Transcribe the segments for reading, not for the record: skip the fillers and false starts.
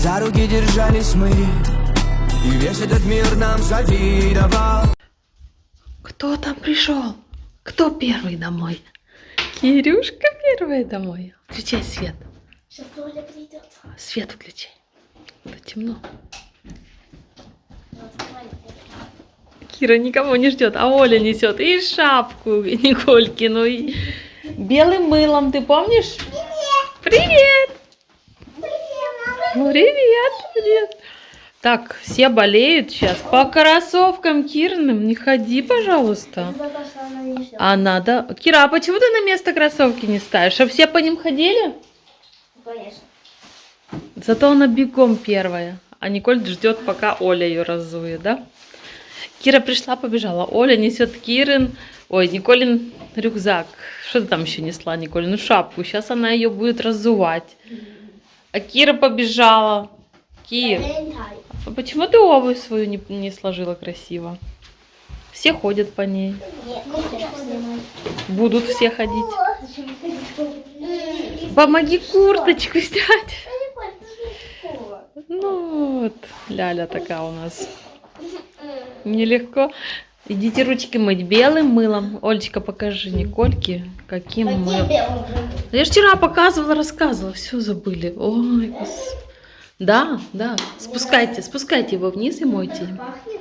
За руки держались мы, и весь этот мир нам завидовал. Кто там пришел? Кто первый домой? Кирюшка первая домой. Включай свет. Сейчас Оля придет. Свет включай. Да темно. Кира никого не ждет, а Оля несет и шапку Николькину, и белым мылом, ты помнишь? Привет! Привет! Привет! Привет! Так, все болеют сейчас. По кроссовкам Кирным не ходи, пожалуйста. А надо... Кира, а почему ты на место кроссовки не ставишь? Чтобы все по ним ходили? Конечно. Зато она бегом первая. А Николь ждет, пока Оля ее разует, да? Кира пришла, побежала. Оля несет Кирин... Ой, Николин рюкзак. Что ты там еще несла, Николь? Ну, шапку. Сейчас она ее будет разувать. А Кира побежала. Кир, а почему ты обувь свою не сложила красиво? Все ходят по ней. Будут все ходить. Помоги курточку снять. Ну вот, Ляля такая у нас. Нелегко. Идите ручки мыть белым мылом. Олечка, покажи Никольке, каким мылом. Я же вчера показывала, рассказывала, все забыли. Ой, господи. Да, да. Спускайте его вниз и мойте. Пахнет?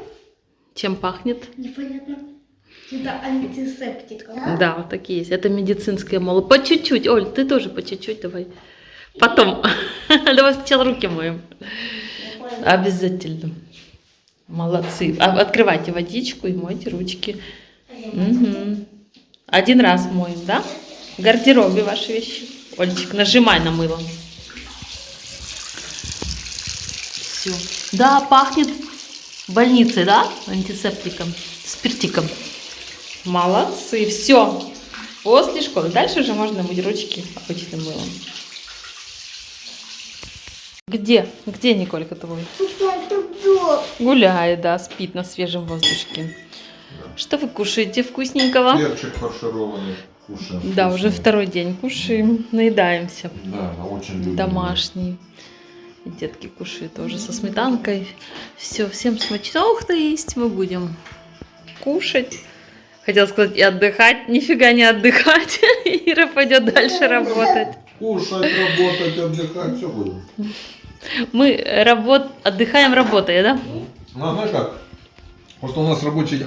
Чем пахнет? Непонятно. Это антисептиком. Да, вот такие есть. Это медицинское мыло. По чуть-чуть. Оль, ты тоже по чуть-чуть давай. Потом. Давай сначала руки моем. Обязательно. Молодцы. Открывайте водичку и мойте ручки. Угу. Один раз моем, да? В гардеробе ваши вещи. Олечка, нажимай на мыло. Все. Да, пахнет больницей, да? Антисептиком, спиртиком. Молодцы. Все. После школы. Дальше уже можно мыть ручки обычным мылом. Где? Где Николька твой? Гуляет, да, спит на свежем воздушке. Что вы кушаете вкусненького? Перчик фаршированный кушаем. Да, вкусный. уже второй день кушаем, наедаемся. Да, она очень любит. Домашний. И детки кушают тоже со сметанкой. Все, всем смачно. Ух ты, есть мы будем кушать. Хотела сказать и отдыхать. Нифига не отдыхать. Ира пойдет дальше работать. Кушать, работать, отдыхать, все будем. Мы отдыхаем, работая, да? Ну, а знаешь как? Вот у нас рабочий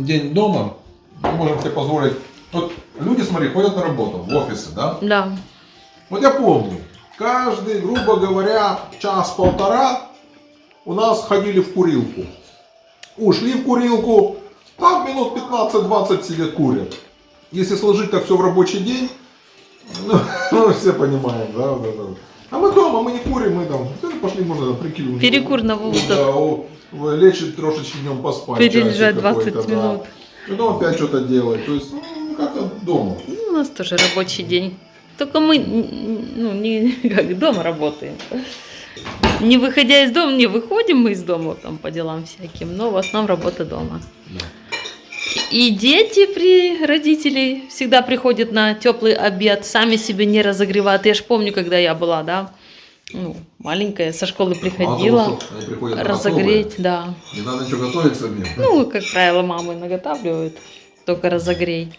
день дома, мы можем себе позволить. Вот люди, смотри, ходят на работу, в офисы, да? Да. Вот я помню, каждый, грубо говоря, час-полтора у нас ходили в курилку. Ушли в курилку, там минут 15-20 сидят курят. Если сложить так все в рабочий день, ну все понимаем, да? А мы дома, мы не курим, мы там пошли, можно прикинуть. Перекур на вултах. Да, лечь трошечки днем поспать. Перележать часик 20 какой-то, минут. Да. Потом опять что-то делать. То есть, как-то дома. Ну, у нас тоже рабочий день. Только мы не как дома работаем. Не выходя из дома, не выходим мы из дома там по делам всяким, но в основном работа дома. Да. И дети при родителей всегда приходят на теплый обед, сами себе не разогревают. Я ж помню, когда я была, да, маленькая, со школы приходила, разогреть, да. Не надо ничего готовить самим. Ну, как правило, мамы наготавливают, только разогрей.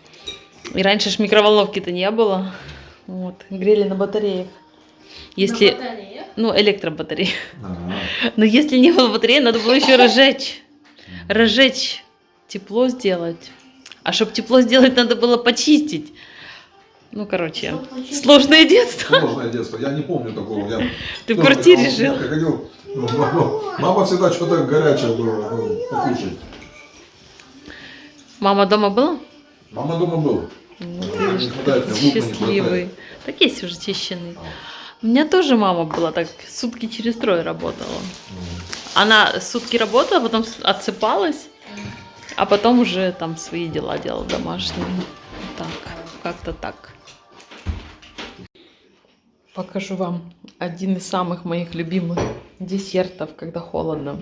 И раньше ж микроволновки-то не было, вот, грели на батареях. Если, На батареях? ну, электробатареи. Ага. Но если не было батареи, надо было еще разжечь, тепло сделать. А чтобы тепло сделать, надо было почистить. Ну, короче, сложное детство. Сложное детство. Я не помню такого. Ты в квартире жил? Приходил, мама всегда что-то горячее было покушать. Мама дома была? Мама дома была. Ну, Не хватает мне, лука не счастливый. хватает. Так есть уже чищенный. У меня тоже мама была так, сутки через трое работала. Она сутки работала, потом отсыпалась, а потом уже там свои дела делала домашние. Так, как-то так. Покажу вам один из самых моих любимых десертов, когда холодно.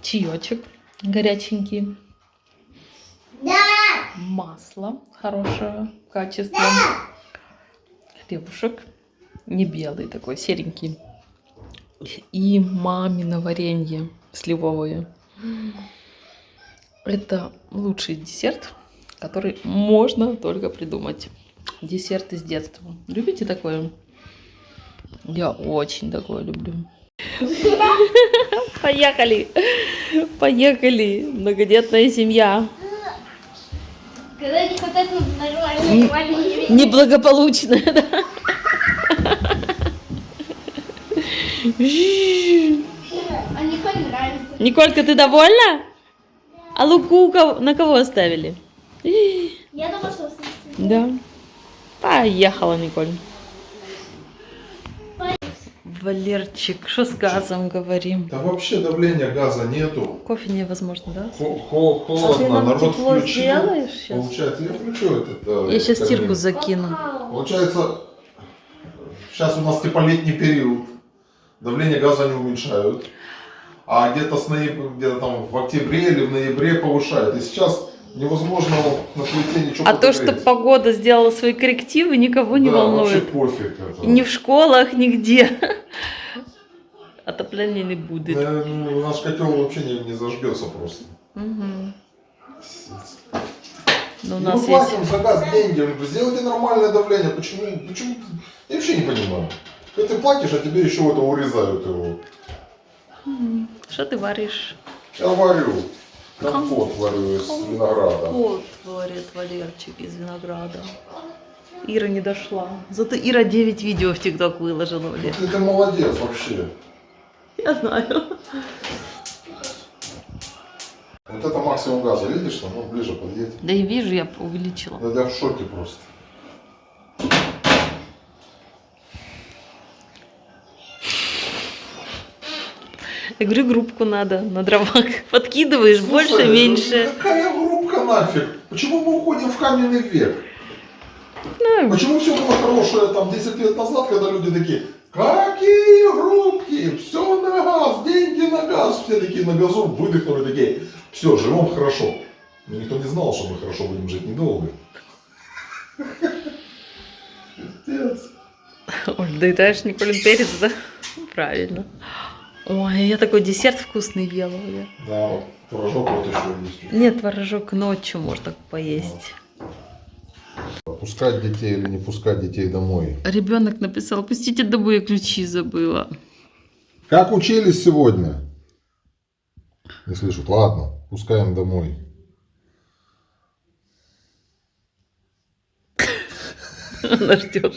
Чаечек горяченький. Масло хорошего качества. Хлебушек. Не белый такой, серенький. и мамино варенье сливовое. Это лучший десерт, который можно только придумать. Десерт из детства. Любите такое? Я очень такое люблю. Поехали! Поехали! Многодетная семья. Когда не хватает нормальной Неблагополучная, да? А Николь нравится. Николька, ты довольна? А Луку на кого оставили? Я думала, что Да. Поехала, Николь. Валерчик, что с газом говорим? Да вообще давления газа нету. Кофе невозможно, да? Холодно, А ты нам народ тепло включил. сделаешь щас? Получается, я включу этот. Я сейчас камин. стирку закину. Получается, сейчас у нас типа летний период. Давление газа не уменьшают. А где-то где-то там в октябре или в ноябре повышают. И сейчас невозможно на плите ничего А то, что подогреть. погода сделала свои коррективы, никого не Да, вообще волнует. пофиг. Это. Ни в школах, нигде. Отопления не будет. Ну, наш котел вообще не зажгется просто. Мгм. Но у Мы нас есть... платим за газ деньги. Сделайте нормальное давление. Почему? Я вообще не понимаю. Ты платишь, а тебе еще это урезают его. Что ты варишь? Я варю. Компот варю из винограда. Вот, говорит Валерчик из винограда. Ира не дошла. Зато Ира 9 видео в ТикТок выложила, Валер. Ты молодец вообще. Я знаю. Вот это максимум газа, видишь, что? Ну, ближе подъедь. Да и вижу, я увеличила. Я в шоке просто. Я говорю, группку надо на дровах. Подкидываешь больше, Слушай, меньше. Какая группка нафиг? Почему мы уходим в каменный век? Ну, Почему все было хорошее там 10 лет назад, когда люди такие, какие группки, все на газ, деньги на газ, все такие на газу выдохнули, такие, все, живем хорошо. Но никто не знал, что мы хорошо будем жить недолго. Пиздец. Оль, доедаешь Николин перец, да? Правильно. Ой, я такой десерт вкусный ела, Валер. Да, творожок вот еще есть. Нет, творожок ночью можно поесть. Пускать детей или не пускать детей домой. Ребенок написал, пустите домой, я ключи забыла. Как учились сегодня? Не слышат. Ладно, пускаем домой. Она ждет.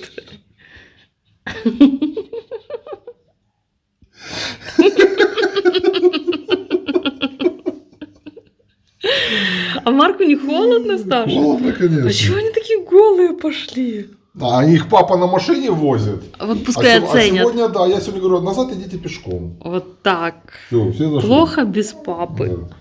А Марку не холодно, Сташа? Холодно, конечно. А чего они такие голые пошли? А их папа на машине возит. Вот пускай А оценят. сегодня, да, я сегодня говорю, назад идите пешком. Вот так. Все зашли. Плохо без папы. Да.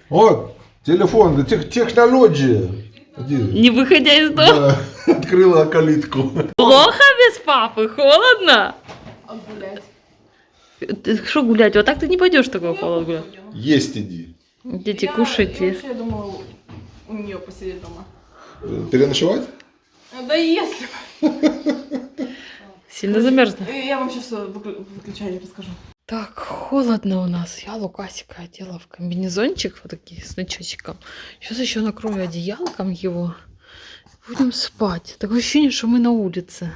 Вот, телефон, да, технология. Иди. Не выходя из дома. Да, открыла калитку. Плохо без папы? Холодно? А гулять? Ты что гулять? Вот так ты не пойдешь в такой холод гулять. Есть иди. Дети, кушайте. Я думала у нее посидеть дома. Переночевать? Да если бы. Сильно замерзла. Я вам сейчас выключение расскажу. Так, холодно у нас. Я Лукасика одела в комбинезончик, вот такие, с начесиком. Сейчас еще накрою одеялком его. Будем спать. Такое ощущение, что мы на улице.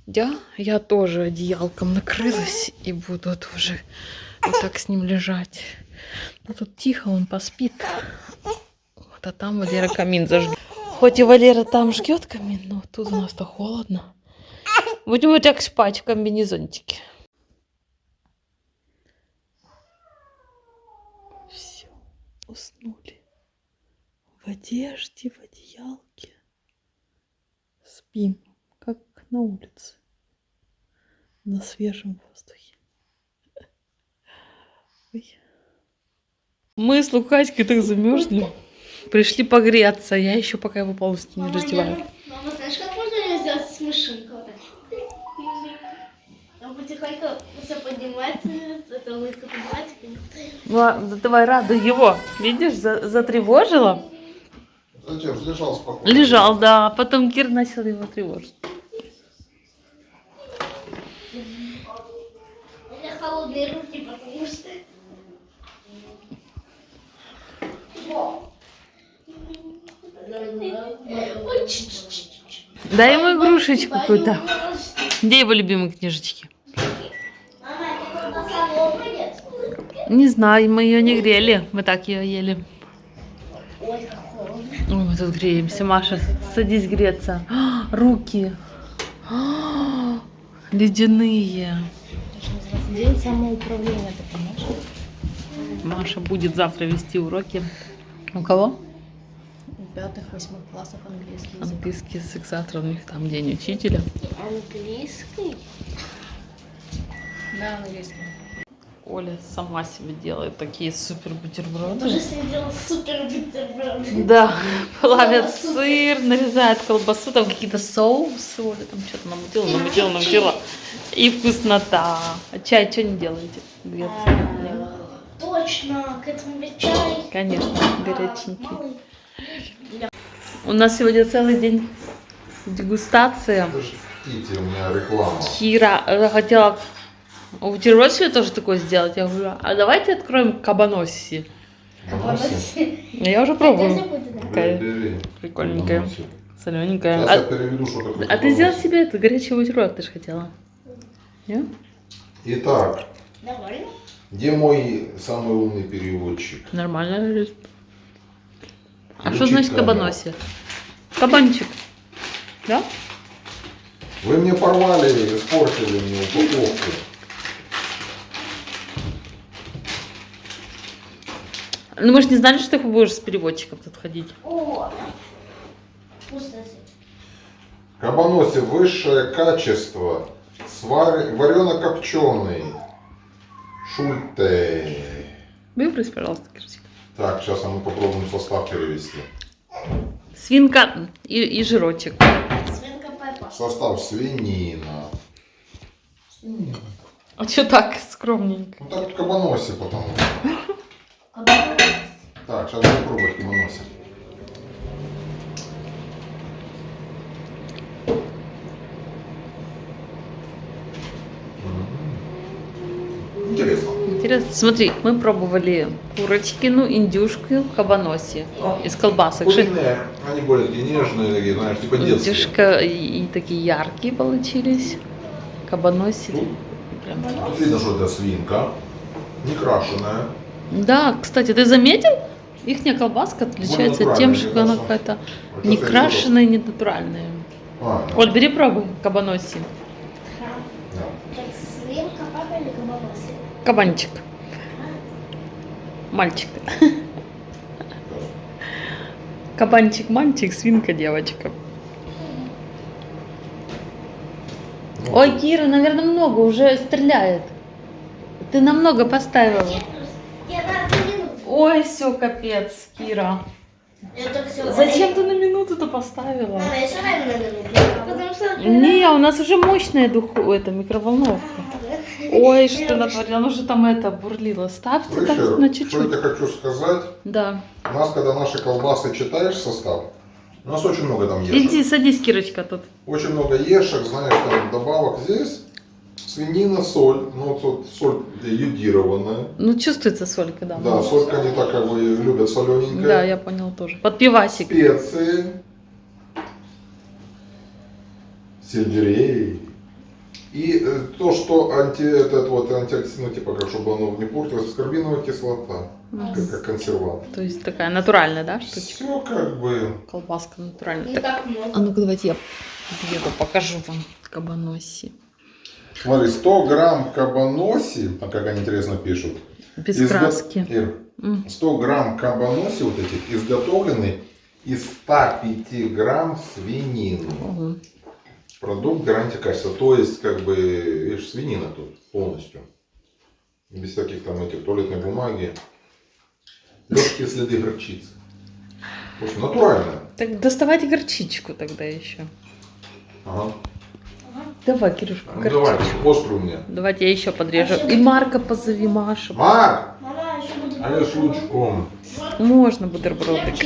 Я тоже одеялком накрылась и буду тоже вот так с ним лежать. Но тут тихо, он поспит. Вот, а там Валера камин зажгет. Хоть и Валера там жгет камин, но тут у нас-то холодно. Будем вот так спать в комбинезончике. Все, уснули. В одежде, в одеялке. Спим, как на улице. На свежем воздухе. Ой. Мы с Лукаськой так замерзли. Пришли погреться. Я еще пока его полностью не раздеваю. Мама, знаешь, как можно ее сделать смешинку? Вот так. А потихоньку все поднимается, эта улыбка поднимается. Давай, радуй его. Видишь, затревожила. Зачем? Лежал спокойно. Лежал, да. А потом Кир начал его тревожить. холодные руки, потому что... Ой, Дай ему игрушечку какую-то. Где его любимые книжечки? Мама, это колбаса лопнет? Не знаю, мы ее не грели. Мы так ее ели. Ой, как холодно. Ой, мы тут греемся. Маша, садись греться. Руки. Ледяные. День самоуправления, ты понимаешь? Маша будет завтра вести уроки. У кого? 5-8 классов английский язык. Английский язык. Завтра у них там день учителя. Английский? Да, английский. Оля сама себе делает такие супер бутерброды. Тоже сделал супер бутерброд. Да, плавят сыр, нарезают колбасу, там какие-то соусы, Оля там что-то намутила. И вкуснота. А чай что не делаете? Греться? Нет? Точно, к этому ведь чай. Конечно, горяченький. Малый. У нас сегодня целый день дегустация. Подождите, у меня реклама. Кира хотела бутерброд себе тоже такой сделать. Я говорю, а давайте откроем кабаноси. Я уже пробовала. Такая Бери. прикольненькая, Сейчас солененькая. я переведу, что такое. А ты сделал себе это горячий бутерброд, ты же хотела? Нет? Итак, Довольно? где мой самый умный переводчик? Нормально лежит. А что Включить значит камеру. кабаноси? Кабанчик. Да? Вы мне порвали, испортили мне упаковку. Ну мы же не знали, что ты будешь с переводчиком тут ходить. О, вкусно. Кабаноси высшее качество. Варено-копченый. Шульте. Выбрось, пожалуйста, Кирочка. Так, сейчас мы попробуем состав перевести. Свинка и жирочек. Свинка Пеппа. Состав свинина. А что так скромненько? Ну так кабаноси потому. Кабанос. Так, сейчас будем пробовать кабаноси. Интересно. Интересно. Смотри, мы пробовали курочкину, индюшку, кабаноси из колбасок. Куриные, они более такие нежные, такие, знаешь, типа детские. Индюшка и такие яркие получились. Кабаноси. Прям. Тут видно, что это свинка, не крашеная. Да, кстати, ты заметил? Ихняя колбаска отличается Более тем, натуральная, что мне она кажется. какая-то Вот не это я крашеная, не натуральная. А, Оль, бери пробуй кабаноси. да. Так, свинка Пеппа или кабаносы? Кабанчик. Мальчик. Кабанчик мальчик, свинка девочка. Ну, Ой, Кира, наверное, много уже стреляет. Ты намного поставила. Я на 1 минуту. Ой, все, капец, Кира. Я только все. Зачем ты на минуту-то поставила? Мама, я все время на минуту. Потому что... Не, у нас уже мощная это микроволновка. Ой, что ты натворила, ну же там это бурлило. Ставьте так на Слышишь, что чуть-чуть. я хочу сказать? Да. У нас, когда наши колбасы читаешь состав, у нас очень много там ешек. Иди, садись, Кирочка, тут. Очень много ешек, знаешь, там добавок здесь. Свинина, соль, ну вот соль йодированная. Ну, чувствуется солька, да. Да, солька они так как бы любят солененькая. Да, я понял тоже. Под пивасик. Специи. Сельдерей. И то, что антиоксидант, типа, как чтобы оно не портилось, аскорбиновая кислота, как консервант. То есть такая натуральная, да, штучка? Все как бы. Колбаска натуральная. Не Так, так много. а ну-ка давайте я еду, покажу вам кабаноси. Смотри, 100 грамм кабаноси, а как они интересно пишут. Без изго- краски. Ир, 100 грамм кабаноси вот этих изготовлены из 105 грамм свинины. Ого. Продукт гарантия качества. То есть, как бы, видишь, свинина тут полностью. Без всяких там этих туалетной бумаги. Легкие следы горчицы. В общем, натуральная. Так доставайте горчичку тогда еще. Ага. Давай, Кирюшка, Ну, горчичку. давай, острую мне. Давайте я еще подрежу. И Марка позови Машу. Марк! Мама, еще буду... А я с лучком. Можно бутербродик.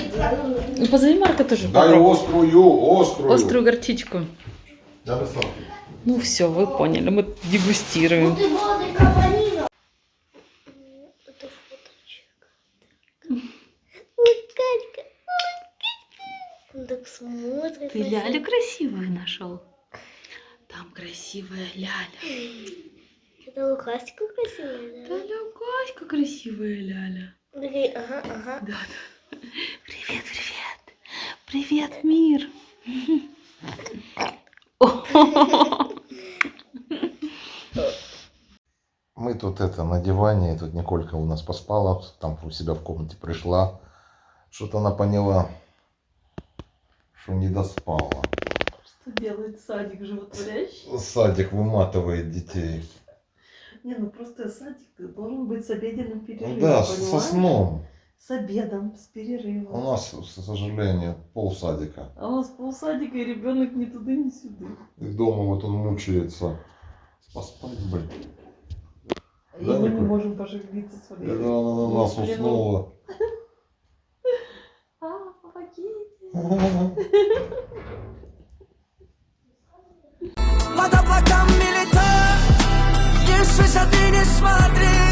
И позови Марка тоже. Дай попробуй. острую. Острую горчичку. Я достал. Ну все, вы поняли, мы дегустируем. Бутерброды кабани. Ой, Катька. Ой, Катька. Он так смотрит. Ты на себя. лялю красивую нашел. Там красивая ляля. Это Лукасика красивая, Да, да? Люкаська красивая ляля. Такие, ага, ага. Да, да. Привет, привет. Привет, мир. Мы тут на диване, тут Николька у нас поспала, там у себя в комнате пришла. Что-то она поняла, что не доспала. Что делает садик животворящий? Садик выматывает детей. Не, ну просто садик должен быть с обеденным перерывом, Да, понимаешь? со сном. С обедом, с У перерывом. нас, к сожалению, полсадика. А у нас полсадика, и ребенок ни туда, ни сюда. И дома вот он мучается. Поспать, блин. И Да, мы не Николь? можем пошевелиться с вами. Когда она на нас уснула. Помогите. Под облаками летать, не слыша, ты не смотри.